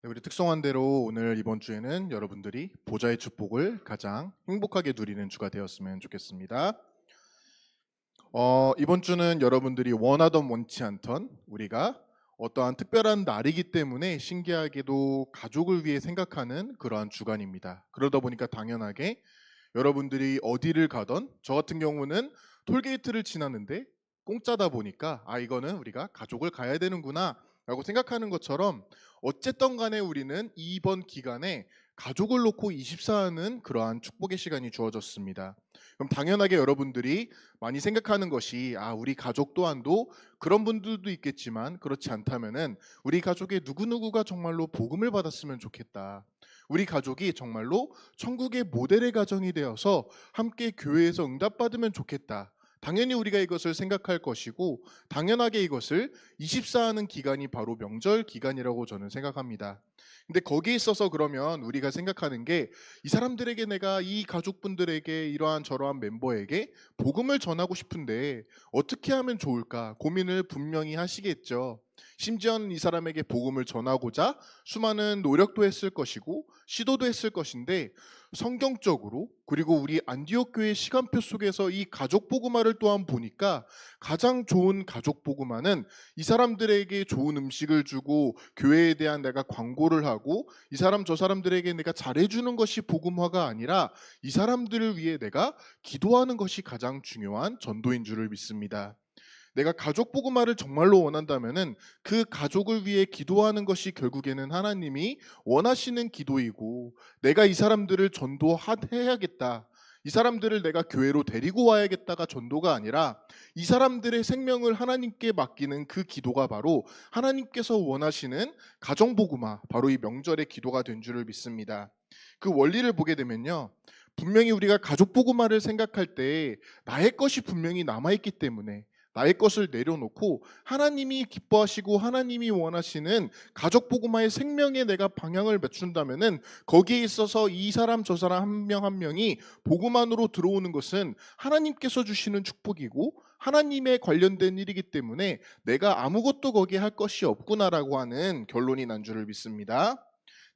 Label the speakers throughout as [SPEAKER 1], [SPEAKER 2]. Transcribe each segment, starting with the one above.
[SPEAKER 1] 네, 우리 특성한 대로 오늘 이번 주에는 여러분들이 보좌의 축복을 가장 행복하게 누리는 주가 되었으면 좋겠습니다. 이번 주는 여러분들이 원하던 원치 않던 우리가 어떠한 특별한 날이기 때문에 신기하게도 가족을 위해 생각하는 그러한 주간입니다. 그러다 보니까 당연하게 여러분들이 어디를 가던 저 같은 경우는 톨게이트를 지났는데 공짜다 보니까 이거는 우리가 가족을 가야 되는구나 라고 생각하는 것처럼 어쨌든 간에 우리는 이번 기간에 가족을 놓고 24하는 그러한 축복의 시간이 주어졌습니다. 그럼 당연하게 여러분들이 많이 생각하는 것이 우리 가족 또한도 그런 분들도 있겠지만 그렇지 않다면은 우리 가족의 누구누구가 정말로 복음을 받았으면 좋겠다. 우리 가족이 정말로 천국의 모델의 가정이 되어서 함께 교회에서 응답받으면 좋겠다. 당연히 우리가 이것을 생각할 것이고 당연하게 이것을 24하는 기간이 바로 명절 기간이라고 저는 생각합니다. 근데 거기에 있어서 그러면 우리가 생각하는 게 이 사람들에게 내가 이 가족분들에게 이러한 저러한 멤버에게 복음을 전하고 싶은데 어떻게 하면 좋을까 고민을 분명히 하시겠죠. 심지어는 이 사람에게 복음을 전하고자 수많은 노력도 했을 것이고 시도도 했을 것인데 성경적으로 그리고 우리 안디옥 교회 시간표 속에서 이 가족 복음화를 또한 보니까 가장 좋은 가족 복음화는 이 사람들에게 좋은 음식을 주고 교회에 대한 내가 광고를 하고 이 사람 저 사람들에게 내가 잘해주는 것이 복음화가 아니라 이 사람들을 위해 내가 기도하는 것이 가장 중요한 전도인 줄을 믿습니다. 내가 가족 복음화를 정말로 원한다면은 그 가족을 위해 기도하는 것이 결국에는 하나님이 원하시는 기도이고 내가 이 사람들을 전도해야겠다. 이 사람들을 내가 교회로 데리고 와야겠다가 전도가 아니라 이 사람들의 생명을 하나님께 맡기는 그 기도가 바로 하나님께서 원하시는 가정 복음화, 바로 이 명절의 기도가 된 줄을 믿습니다. 그 원리를 보게 되면요. 분명히 우리가 가족 복음화를 생각할 때 나의 것이 분명히 남아있기 때문에 나의 것을 내려놓고 하나님이 기뻐하시고 하나님이 원하시는 가족 복음화의 생명에 내가 방향을 맞춘다면은 거기에 있어서 이 사람 저 사람 한 명 한 명이 복음 안으로 들어오는 것은 하나님께서 주시는 축복이고 하나님에 관련된 일이기 때문에 내가 아무것도 거기에 할 것이 없구나라고 하는 결론이 난 줄을 믿습니다.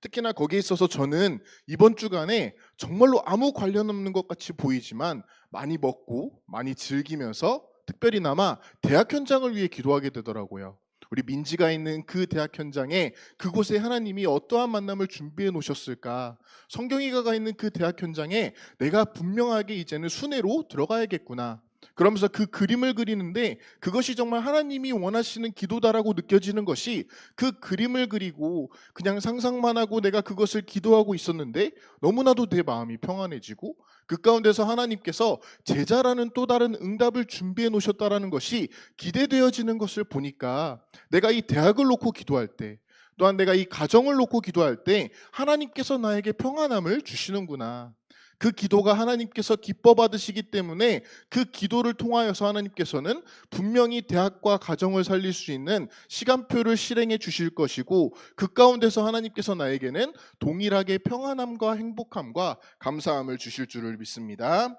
[SPEAKER 1] 특히나 거기에 있어서 저는 이번 주간에 정말로 아무 관련 없는 것 같이 보이지만 많이 먹고 많이 즐기면서 특별히나마 대학 현장을 위해 기도하게 되더라고요. 우리 민지가 있는 그 대학 현장에 그곳에 하나님이 어떠한 만남을 준비해 놓으셨을까? 성경이가 있는 그 대학 현장에 내가 분명하게 이제는 순회로 들어가야겠구나. 그러면서 그 그림을 그리는데 그것이 정말 하나님이 원하시는 기도다라고 느껴지는 것이 그 그림을 그리고 그냥 상상만 하고 내가 그것을 기도하고 있었는데 너무나도 내 마음이 평안해지고 그 가운데서 하나님께서 제자라는 또 다른 응답을 준비해 놓으셨다라는 것이 기대되어지는 것을 보니까 내가 이 대학을 놓고 기도할 때 또한 내가 이 가정을 놓고 기도할 때 하나님께서 나에게 평안함을 주시는구나. 그 기도가 하나님께서 기뻐 받으시기 때문에 그 기도를 통하여서 하나님께서는 분명히 대학과 가정을 살릴 수 있는 시간표를 실행해 주실 것이고 그 가운데서 하나님께서 나에게는 동일하게 평안함과 행복함과 감사함을 주실 줄을 믿습니다.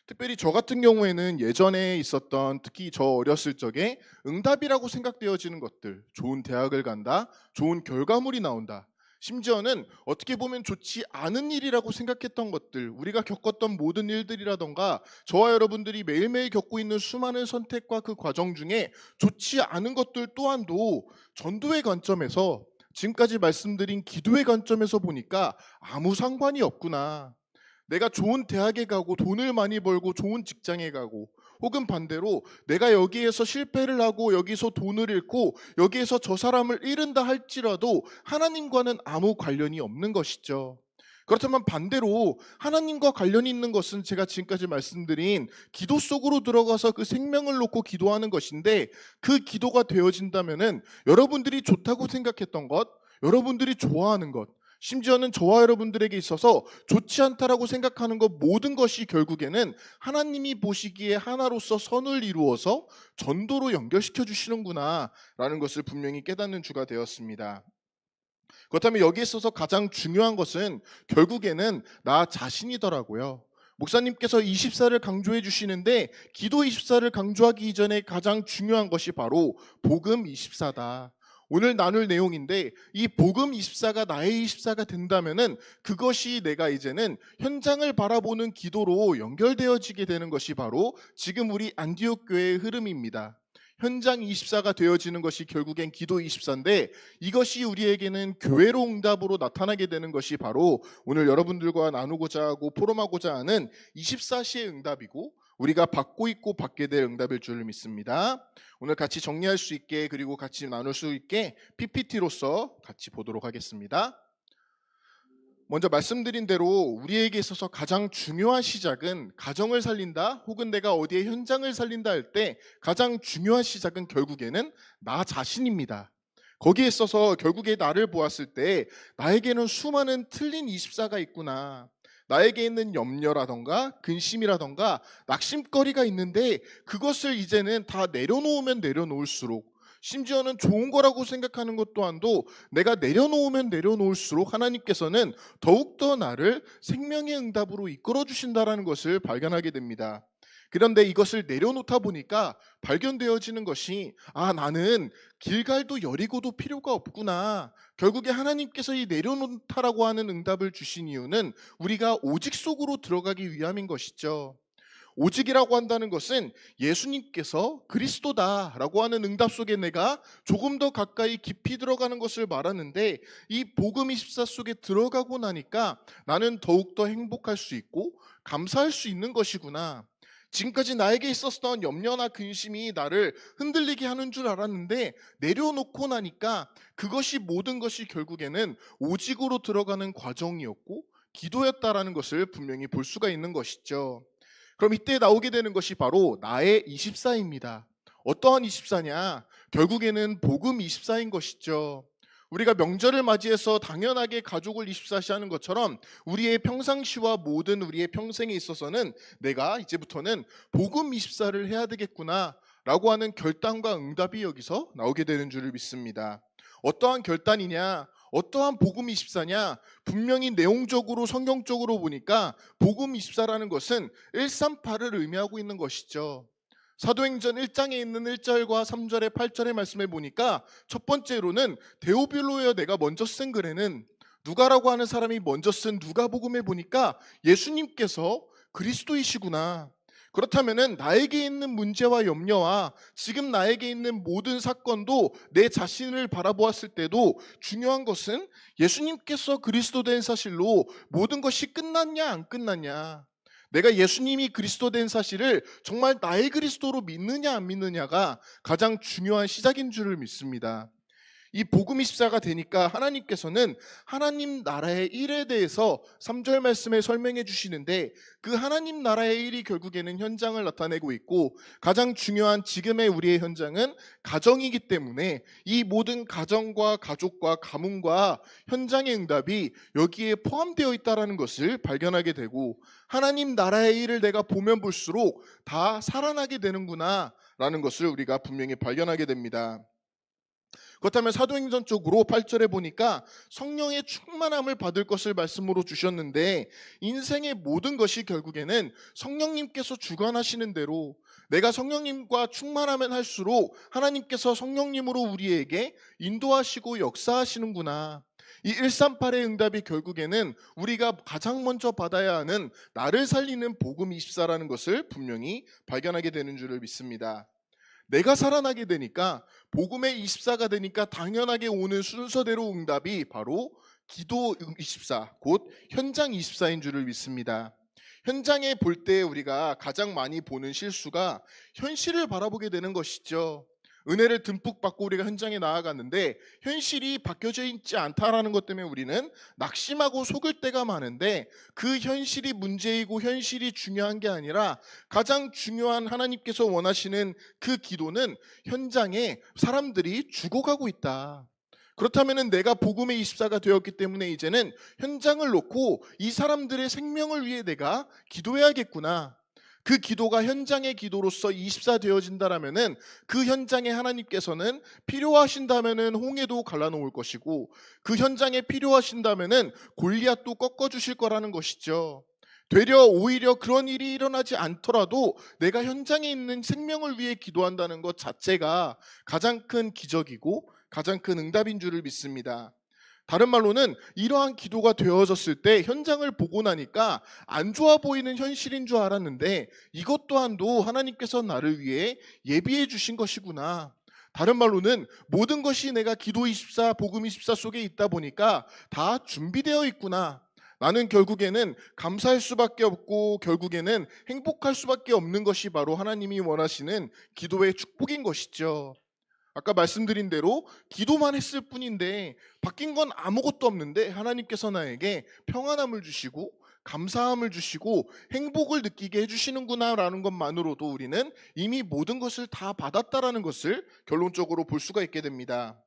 [SPEAKER 1] 특별히 저 같은 경우에는 예전에 있었던 특히 저 어렸을 적에 응답이라고 생각되어지는 것들, 좋은 대학을 간다, 좋은 결과물이 나온다, 심지어는 어떻게 보면 좋지 않은 일이라고 생각했던 것들, 우리가 겪었던 모든 일들이라던가 저와 여러분들이 매일매일 겪고 있는 수많은 선택과 그 과정 중에 좋지 않은 것들 또한도 전도의 관점에서 지금까지 말씀드린 기도의 관점에서 보니까 아무 상관이 없구나. 내가 좋은 대학에 가고 돈을 많이 벌고 좋은 직장에 가고 혹은 반대로 내가 여기에서 실패를 하고 여기서 돈을 잃고 여기에서 저 사람을 잃은다 할지라도 하나님과는 아무 관련이 없는 것이죠. 그렇다면 반대로 하나님과 관련이 있는 것은 제가 지금까지 말씀드린 기도 속으로 들어가서 그 생명을 놓고 기도하는 것인데 그 기도가 되어진다면은 여러분들이 좋다고 생각했던 것, 여러분들이 좋아하는 것, 심지어는 저와 여러분들에게 있어서 좋지 않다라고 생각하는 것 모든 것이 결국에는 하나님이 보시기에 하나로서 선을 이루어서 전도로 연결시켜 주시는구나 라는 것을 분명히 깨닫는 주가 되었습니다. 그렇다면 여기에 있어서 가장 중요한 것은 결국에는 나 자신이더라고요. 목사님께서 24를 강조해 주시는데 기도 24를 강조하기 이전에 가장 중요한 것이 바로 복음 24다. 오늘 나눌 내용인데 이 복음 24가 나의 24가 된다면은 그것이 내가 이제는 현장을 바라보는 기도로 연결되어지게 되는 것이 바로 지금 우리 안디옥 교회의 흐름입니다. 현장 24가 되어지는 것이 결국엔 기도 24인데 이것이 우리에게는 교회로 응답으로 나타나게 되는 것이 바로 오늘 여러분들과 나누고자 하고 포럼하고자 하는 24시의 응답이고 우리가 받고 있고 받게 될 응답일 줄 믿습니다. 오늘 같이 정리할 수 있게 그리고 같이 나눌 수 있게 PPT로서 같이 보도록 하겠습니다. 먼저 말씀드린 대로 우리에게 있어서 가장 중요한 시작은 가정을 살린다 혹은 내가 어디에 현장을 살린다 할 때 가장 중요한 시작은 결국에는 나 자신입니다. 거기에 있어서 결국에 나를 보았을 때 나에게는 수많은 틀린 24가 있구나. 나에게 있는 염려라던가 근심이라던가 낙심거리가 있는데 그것을 이제는 다 내려놓으면 내려놓을수록 심지어는 좋은 거라고 생각하는 것 또한도 내가 내려놓으면 내려놓을수록 하나님께서는 더욱더 나를 생명의 응답으로 이끌어 주신다라는 것을 발견하게 됩니다. 그런데 이것을 내려놓다 보니까 발견되어지는 것이 나는 길갈도 여리고도 필요가 없구나. 결국에 하나님께서 이 내려놓다라고 하는 응답을 주신 이유는 우리가 오직 속으로 들어가기 위함인 것이죠. 오직이라고 한다는 것은 예수님께서 그리스도다라고 하는 응답 속에 내가 조금 더 가까이 깊이 들어가는 것을 말하는데 이 복음 24 속에 들어가고 나니까 나는 더욱더 행복할 수 있고 감사할 수 있는 것이구나. 지금까지 나에게 있었던 염려나 근심이 나를 흔들리게 하는 줄 알았는데 내려놓고 나니까 그것이 모든 것이 결국에는 오직으로 들어가는 과정이었고 기도였다라는 것을 분명히 볼 수가 있는 것이죠. 그럼 이때 나오게 되는 것이 바로 나의 24입니다. 어떠한 24냐? 결국에는 복음 24인 것이죠. 우리가 명절을 맞이해서 당연하게 가족을 24시 하는 것처럼 우리의 평상시와 모든 우리의 평생에 있어서는 내가 이제부터는 복음 24를 해야 되겠구나 라고 하는 결단과 응답이 여기서 나오게 되는 줄을 믿습니다. 어떠한 결단이냐? 어떠한 복음 24냐? 분명히 내용적으로 성경적으로 보니까 복음 24라는 것은 138을 의미하고 있는 것이죠. 사도행전 1장에 있는 1절과 3절의 8절의 말씀에 보니까 첫 번째로는 데오빌로여 내가 먼저 쓴 글에는 누가라고 하는 사람이 먼저 쓴 누가복음에 보니까 예수님께서 그리스도이시구나. 그렇다면은 나에게 있는 문제와 염려와 지금 나에게 있는 모든 사건도 내 자신을 바라보았을 때도 중요한 것은 예수님께서 그리스도 된 사실로 모든 것이 끝났냐 안 끝났냐. 내가 예수님이 그리스도 된 사실을 정말 나의 그리스도로 믿느냐 안 믿느냐가 가장 중요한 시작인 줄을 믿습니다. 이 복음 24가 되니까 하나님께서는 하나님 나라의 일에 대해서 3절 말씀에 설명해 주시는데 그 하나님 나라의 일이 결국에는 현장을 나타내고 있고 가장 중요한 지금의 우리의 현장은 가정이기 때문에 이 모든 가정과 가족과 가문과 현장의 응답이 여기에 포함되어 있다는 것을 발견하게 되고 하나님 나라의 일을 내가 보면 볼수록 다 살아나게 되는구나 라는 것을 우리가 분명히 발견하게 됩니다. 그렇다면 사도행전 쪽으로 8절에 보니까 성령의 충만함을 받을 것을 말씀으로 주셨는데 인생의 모든 것이 결국에는 성령님께서 주관하시는 대로 내가 성령님과 충만하면 할수록 하나님께서 성령님으로 우리에게 인도하시고 역사하시는구나. 이 138의 응답이 결국에는 우리가 가장 먼저 받아야 하는 나를 살리는 복음 24라는 것을 분명히 발견하게 되는 줄을 믿습니다. 내가 살아나게 되니까 복음의 24가 되니까 당연하게 오는 순서대로 응답이 바로 기도 24, 곧 현장 24인 줄을 믿습니다. 현장에 볼 때 우리가 가장 많이 보는 실수가 현실을 바라보게 되는 것이죠. 은혜를 듬뿍 받고 우리가 현장에 나아갔는데 현실이 바뀌어져 있지 않다라는 것 때문에 우리는 낙심하고 속을 때가 많은데 그 현실이 문제이고 현실이 중요한 게 아니라 가장 중요한 하나님께서 원하시는 그 기도는 현장에 사람들이 죽어가고 있다. 그렇다면 내가 복음의 24가 되었기 때문에 이제는 현장을 놓고 이 사람들의 생명을 위해 내가 기도해야겠구나. 그 기도가 현장의 기도로서 24 되어진다라면은 그 현장에 하나님께서는 필요하신다면은 홍해도 갈라놓을 것이고 그 현장에 필요하신다면은 골리앗도 꺾어주실 거라는 것이죠. 되려 오히려 그런 일이 일어나지 않더라도 내가 현장에 있는 생명을 위해 기도한다는 것 자체가 가장 큰 기적이고 가장 큰 응답인 줄을 믿습니다. 다른 말로는 이러한 기도가 되어졌을 때 현장을 보고 나니까 안 좋아 보이는 현실인 줄 알았는데 이것 또한도 하나님께서 나를 위해 예비해 주신 것이구나. 다른 말로는 모든 것이 내가 기도24, 복음24 속에 있다 보니까 다 준비되어 있구나. 나는 결국에는 감사할 수밖에 없고 결국에는 행복할 수밖에 없는 것이 바로 하나님이 원하시는 기도의 축복인 것이죠. 아까 말씀드린 대로 기도만 했을 뿐인데 바뀐 건 아무것도 없는데 하나님께서 나에게 평안함을 주시고 감사함을 주시고 행복을 느끼게 해주시는구나라는 것만으로도 우리는 이미 모든 것을 다 받았다라는 것을 결론적으로 볼 수가 있게 됩니다.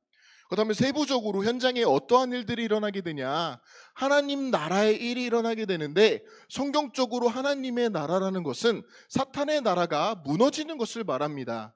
[SPEAKER 1] 그다음에 세부적으로 현장에 어떠한 일들이 일어나게 되냐, 하나님 나라의 일이 일어나게 되는데 성경적으로 하나님의 나라라는 것은 사탄의 나라가 무너지는 것을 말합니다.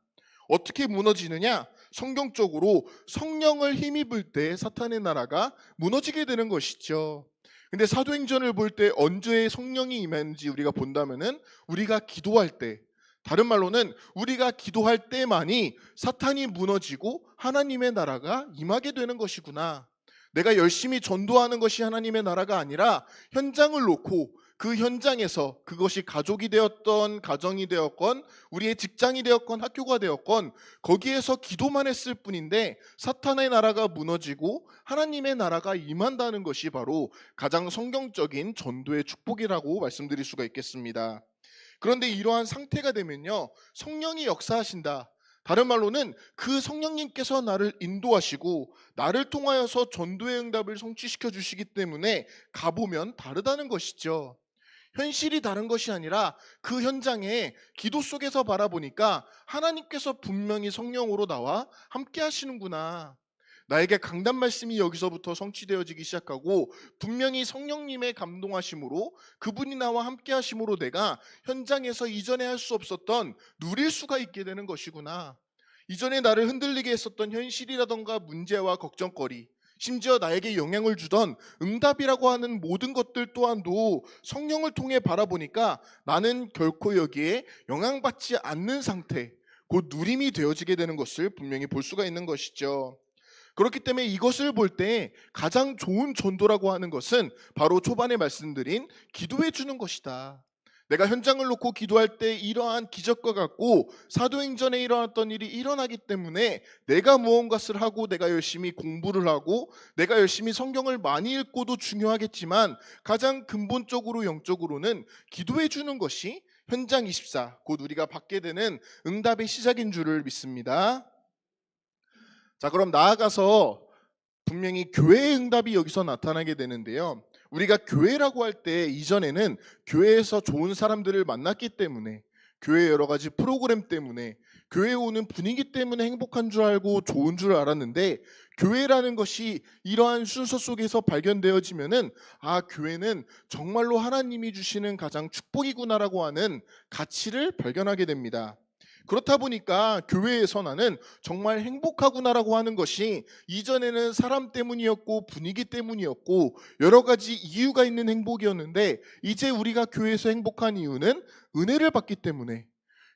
[SPEAKER 1] 어떻게 무너지느냐? 성경적으로 성령을 힘입을 때 사탄의 나라가 무너지게 되는 것이죠. 근데 사도행전을 볼 때 언제 성령이 임했는지 우리가 본다면은 우리가 기도할 때, 다른 말로는 우리가 기도할 때만이 사탄이 무너지고 하나님의 나라가 임하게 되는 것이구나. 내가 열심히 전도하는 것이 하나님의 나라가 아니라 현장을 놓고 그 현장에서 그것이 가족이 되었건 가정이 되었건 우리의 직장이 되었건 학교가 되었건 거기에서 기도만 했을 뿐인데 사탄의 나라가 무너지고 하나님의 나라가 임한다는 것이 바로 가장 성경적인 전도의 축복이라고 말씀드릴 수가 있겠습니다. 그런데 이러한 상태가 되면요, 성령이 역사하신다. 다른 말로는 그 성령님께서 나를 인도하시고 나를 통하여서 전도의 응답을 성취시켜 주시기 때문에 가보면 다르다는 것이죠. 현실이 다른 것이 아니라 그 현장에 기도 속에서 바라보니까 하나님께서 분명히 성령으로 나와 함께 하시는구나. 나에게 강단 말씀이 여기서부터 성취되어지기 시작하고 분명히 성령님의 감동하심으로 그분이 나와 함께 하심으로 내가 현장에서 이전에 할 수 없었던 누릴 수가 있게 되는 것이구나. 이전에 나를 흔들리게 했었던 현실이라던가 문제와 걱정거리, 심지어 나에게 영향을 주던 응답이라고 하는 모든 것들 또한도 성령을 통해 바라보니까 나는 결코 여기에 영향받지 않는 상태, 곧 누림이 되어지게 되는 것을 분명히 볼 수가 있는 것이죠. 그렇기 때문에 이것을 볼 때 가장 좋은 전도라고 하는 것은 바로 초반에 말씀드린 기도해 주는 것이다. 내가 현장을 놓고 기도할 때 이러한 기적과 같고 사도행전에 일어났던 일이 일어나기 때문에 내가 무언가를 하고 내가 열심히 공부를 하고 내가 열심히 성경을 많이 읽고도 중요하겠지만 가장 근본적으로 영적으로는 기도해 주는 것이 현장 24, 곧 우리가 받게 되는 응답의 시작인 줄을 믿습니다. 자, 그럼 나아가서 분명히 교회의 응답이 여기서 나타나게 되는데요. 우리가 교회라고 할 때 이전에는 교회에서 좋은 사람들을 만났기 때문에, 교회 여러 가지 프로그램 때문에, 교회에 오는 분위기 때문에 행복한 줄 알고 좋은 줄 알았는데, 교회라는 것이 이러한 순서 속에서 발견되어지면은 교회는 정말로 하나님이 주시는 가장 축복이구나라고 하는 가치를 발견하게 됩니다. 그렇다 보니까 교회에서 나는 정말 행복하구나라고 하는 것이 이전에는 사람 때문이었고 분위기 때문이었고 여러 가지 이유가 있는 행복이었는데, 이제 우리가 교회에서 행복한 이유는 은혜를 받기 때문에,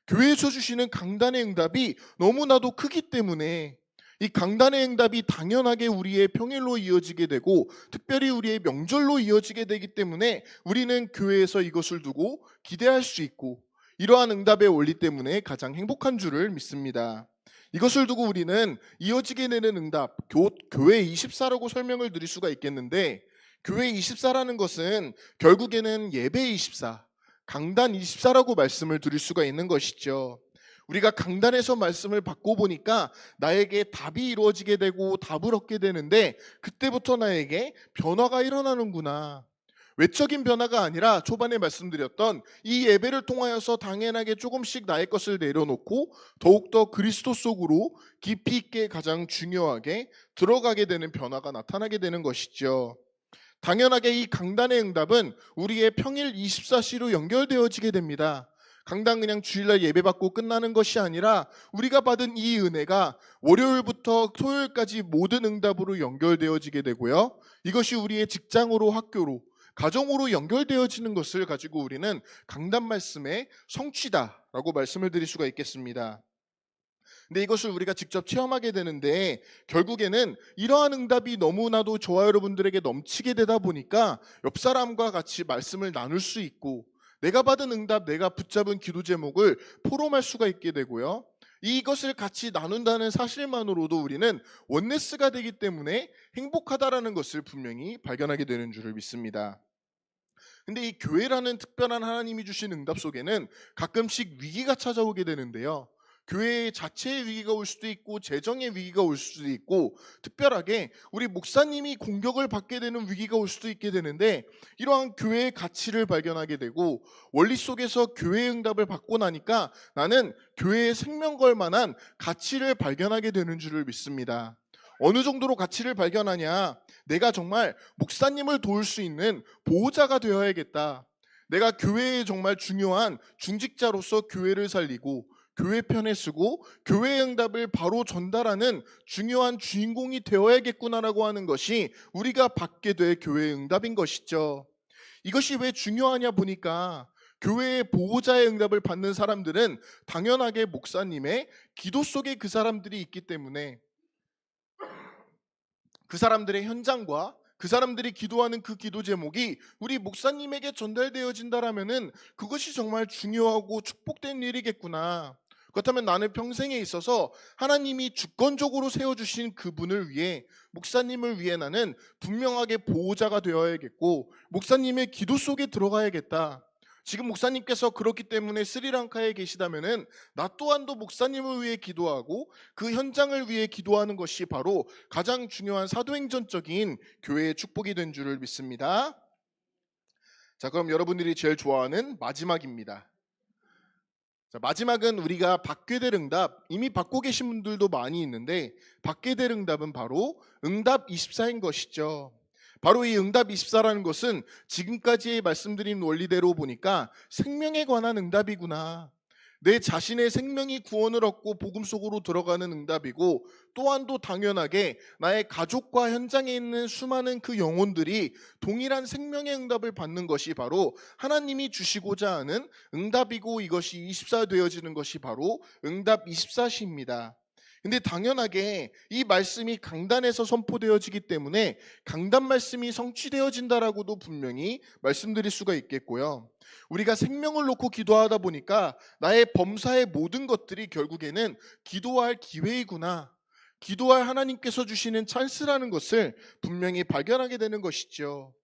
[SPEAKER 1] 교회에서 주시는 강단의 응답이 너무나도 크기 때문에 이 강단의 응답이 당연하게 우리의 평일로 이어지게 되고 특별히 우리의 명절로 이어지게 되기 때문에 우리는 교회에서 이것을 두고 기대할 수 있고, 이러한 응답의 원리 때문에 가장 행복한 줄을 믿습니다. 이것을 두고 우리는 이어지게 되는 응답, 교회 24라고 설명을 드릴 수가 있겠는데, 교회 24라는 것은 결국에는 예배 24, 강단 24라고 말씀을 드릴 수가 있는 것이죠. 우리가 강단에서 말씀을 받고 보니까 나에게 답이 이루어지게 되고 답을 얻게 되는데 그때부터 나에게 변화가 일어나는구나. 외적인 변화가 아니라 초반에 말씀드렸던 이 예배를 통하여서 당연하게 조금씩 나의 것을 내려놓고 더욱더 그리스도 속으로 깊이 있게 가장 중요하게 들어가게 되는 변화가 나타나게 되는 것이죠. 당연하게 이 강단의 응답은 우리의 평일 24시로 연결되어지게 됩니다. 강단 그냥 주일날 예배받고 끝나는 것이 아니라 우리가 받은 이 은혜가 월요일부터 토요일까지 모든 응답으로 연결되어지게 되고요. 이것이 우리의 직장으로, 학교로, 가정으로 연결되어지는 것을 가지고 우리는 강단 말씀의 성취다라고 말씀을 드릴 수가 있겠습니다. 근데 이것을 우리가 직접 체험하게 되는데 결국에는 이러한 응답이 너무나도 저와 여러분들에게 넘치게 되다 보니까 옆 사람과 같이 말씀을 나눌 수 있고 내가 받은 응답, 내가 붙잡은 기도 제목을 포럼할 수가 있게 되고요. 이것을 같이 나눈다는 사실만으로도 우리는 원네스가 되기 때문에 행복하다라는 것을 분명히 발견하게 되는 줄을 믿습니다. 근데 이 교회라는 특별한 하나님이 주신 응답 속에는 가끔씩 위기가 찾아오게 되는데요. 교회 자체의 위기가 올 수도 있고 재정의 위기가 올 수도 있고 특별하게 우리 목사님이 공격을 받게 되는 위기가 올 수도 있게 되는데 이러한 교회의 가치를 발견하게 되고 원리 속에서 교회의 응답을 받고 나니까 나는 교회에 생명 걸 만한 가치를 발견하게 되는 줄을 믿습니다. 어느 정도로 가치를 발견하냐? 내가 정말 목사님을 도울 수 있는 보호자가 되어야겠다. 내가 교회에 정말 중요한 중직자로서 교회를 살리고 교회 편에 서고 교회의 응답을 바로 전달하는 중요한 주인공이 되어야겠구나라고 하는 것이 우리가 받게 될 교회의 응답인 것이죠. 이것이 왜 중요하냐 보니까 교회의 보호자의 응답을 받는 사람들은 당연하게 목사님의 기도 속에 그 사람들이 있기 때문에 그 사람들의 현장과 그 사람들이 기도하는 그 기도 제목이 우리 목사님에게 전달되어진다라면은 그것이 정말 중요하고 축복된 일이겠구나. 그렇다면 나는 평생에 있어서 하나님이 주권적으로 세워주신 그분을 위해 목사님을 위해 나는 분명하게 보호자가 되어야겠고 목사님의 기도 속에 들어가야겠다. 지금 목사님께서 그렇기 때문에 스리랑카에 계시다면은 나 또한도 목사님을 위해 기도하고 그 현장을 위해 기도하는 것이 바로 가장 중요한 사도행전적인 교회의 축복이 된 줄을 믿습니다. 자, 그럼 여러분들이 제일 좋아하는 마지막입니다. 자, 마지막은 우리가 받게 될 응답, 이미 받고 계신 분들도 많이 있는데 받게 될 응답은 바로 응답 24인 것이죠. 바로 이 응답 24라는 것은 지금까지 말씀드린 원리대로 보니까 생명에 관한 응답이구나. 내 자신의 생명이 구원을 얻고 복음 속으로 들어가는 응답이고 또한도 당연하게 나의 가족과 현장에 있는 수많은 그 영혼들이 동일한 생명의 응답을 받는 것이 바로 하나님이 주시고자 하는 응답이고 이것이 24 되어지는 것이 바로 응답 24시입니다. 근데 당연하게 이 말씀이 강단에서 선포되어지기 때문에 강단 말씀이 성취되어진다라고도 분명히 말씀드릴 수가 있겠고요. 우리가 생명을 놓고 기도하다 보니까 나의 범사의 모든 것들이 결국에는 기도할 기회이구나. 기도할 하나님께서 주시는 찬스라는 것을 분명히 발견하게 되는 것이죠.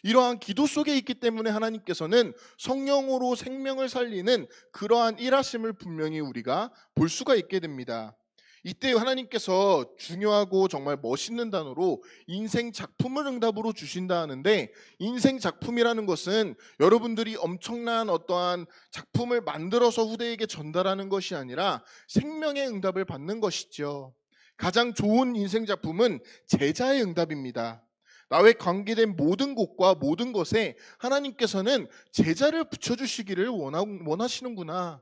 [SPEAKER 1] 이러한 기도 속에 있기 때문에 하나님께서는 성령으로 생명을 살리는 그러한 일하심을 분명히 우리가 볼 수가 있게 됩니다. 이때 하나님께서 중요하고 정말 멋있는 단어로 인생 작품을 응답으로 주신다 하는데 인생 작품이라는 것은 여러분들이 엄청난 어떠한 작품을 만들어서 후대에게 전달하는 것이 아니라 생명의 응답을 받는 것이죠. 가장 좋은 인생 작품은 제자의 응답입니다. 나와 관계된 모든 곳과 모든 것에 하나님께서는 제자를 붙여주시기를 원하시는구나.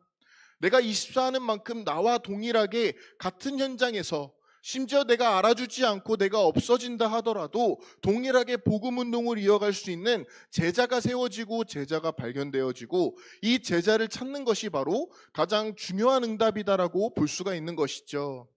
[SPEAKER 1] 내가 24하는 만큼 나와 동일하게 같은 현장에서 심지어 내가 알아주지 않고 내가 없어진다 하더라도 동일하게 복음운동을 이어갈 수 있는 제자가 세워지고 제자가 발견되어지고 이 제자를 찾는 것이 바로 가장 중요한 응답이다라고 볼 수가 있는 것이죠.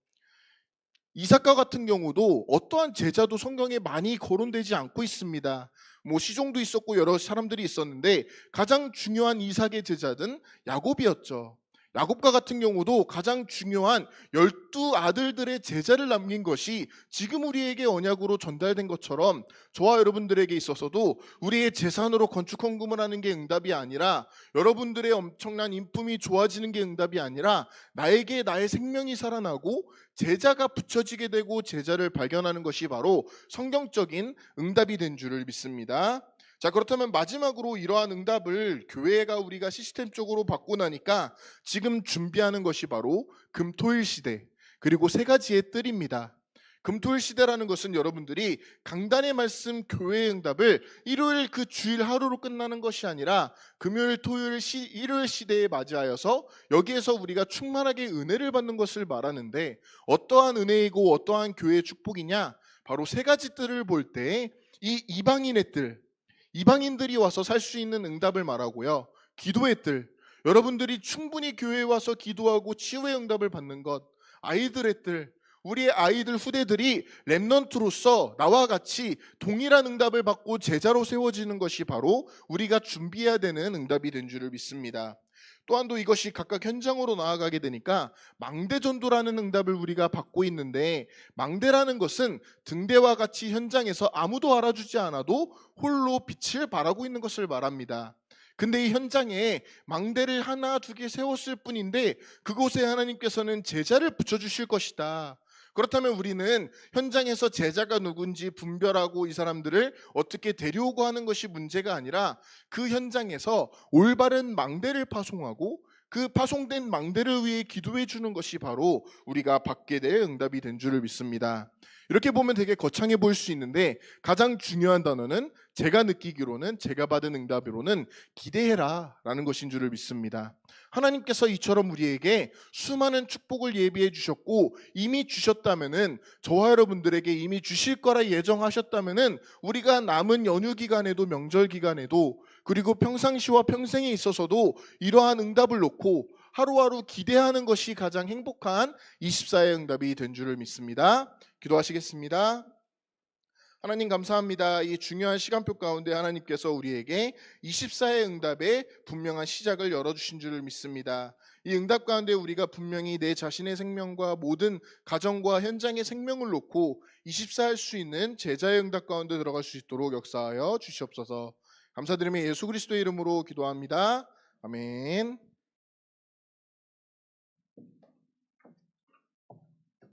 [SPEAKER 1] 이삭과 같은 경우도 어떠한 제자도 성경에 많이 거론되지 않고 있습니다. 시종도 있었고 여러 사람들이 있었는데 가장 중요한 이삭의 제자는 야곱이었죠. 야곱과 같은 경우도 가장 중요한 12아들들의 제자를 남긴 것이 지금 우리에게 언약으로 전달된 것처럼 저와 여러분들에게 있어서도 우리의 재산으로 건축 헌금을 하는 게 응답이 아니라 여러분들의 엄청난 인품이 좋아지는 게 응답이 아니라 나에게 나의 생명이 살아나고 제자가 붙여지게 되고 제자를 발견하는 것이 바로 성경적인 응답이 된 줄을 믿습니다. 자, 그렇다면 마지막으로 이러한 응답을 교회가 우리가 시스템적으로 받고 나니까 지금 준비하는 것이 바로 금토일 시대 그리고 세 가지의 뜰입니다. 금토일 시대라는 것은 여러분들이 강단의 말씀 교회의 응답을 일요일 그 주일 하루로 끝나는 것이 아니라 금요일 토요일 일요일 시대에 맞이하여서 여기에서 우리가 충만하게 은혜를 받는 것을 말하는데 어떠한 은혜이고 어떠한 교회의 축복이냐, 바로 세 가지 뜰을 볼 때 이 이방인의 뜰, 이방인들이 와서 살 수 있는 응답을 말하고요. 기도의 뜰, 여러분들이 충분히 교회에 와서 기도하고 치유의 응답을 받는 것, 아이들의 뜰, 우리의 아이들 후대들이 렘넌트로서 나와 같이 동일한 응답을 받고 제자로 세워지는 것이 바로 우리가 준비해야 되는 응답이 된 줄을 믿습니다. 또한도 이것이 각각 현장으로 나아가게 되니까 망대전도라는 응답을 우리가 받고 있는데, 망대라는 것은 등대와 같이 현장에서 아무도 알아주지 않아도 홀로 빛을 발하고 있는 것을 말합니다. 근데 이 현장에 망대를 하나 두 개 세웠을 뿐인데 그곳에 하나님께서는 제자를 붙여주실 것이다. 그렇다면 우리는 현장에서 제자가 누군지 분별하고 이 사람들을 어떻게 데려오고 하는 것이 문제가 아니라 그 현장에서 올바른 망대를 파송하고 그 파송된 망대를 위해 기도해 주는 것이 바로 우리가 받게 될 응답이 된 줄을 믿습니다. 이렇게 보면 되게 거창해 보일 수 있는데 가장 중요한 단어는 제가 느끼기로는, 제가 받은 응답으로는 기대해라 라는 것인 줄을 믿습니다. 하나님께서 이처럼 우리에게 수많은 축복을 예비해 주셨고 이미 주셨다면은, 저와 여러분들에게 이미 주실 거라 예정하셨다면은 우리가 남은 연휴 기간에도, 명절 기간에도, 그리고 평상시와 평생에 있어서도 이러한 응답을 놓고 하루하루 기대하는 것이 가장 행복한 24의 응답이 된 줄을 믿습니다. 기도하시겠습니다. 하나님 감사합니다. 이 중요한 시간표 가운데 하나님께서 우리에게 24의 응답의 분명한 시작을 열어주신 줄을 믿습니다. 이 응답 가운데 우리가 분명히 내 자신의 생명과 모든 가정과 현장의 생명을 놓고 24할 수 있는 제자의 응답 가운데 들어갈 수 있도록 역사하여 주시옵소서. 감사드리며 예수 그리스도의 이름으로 기도합니다. 아멘.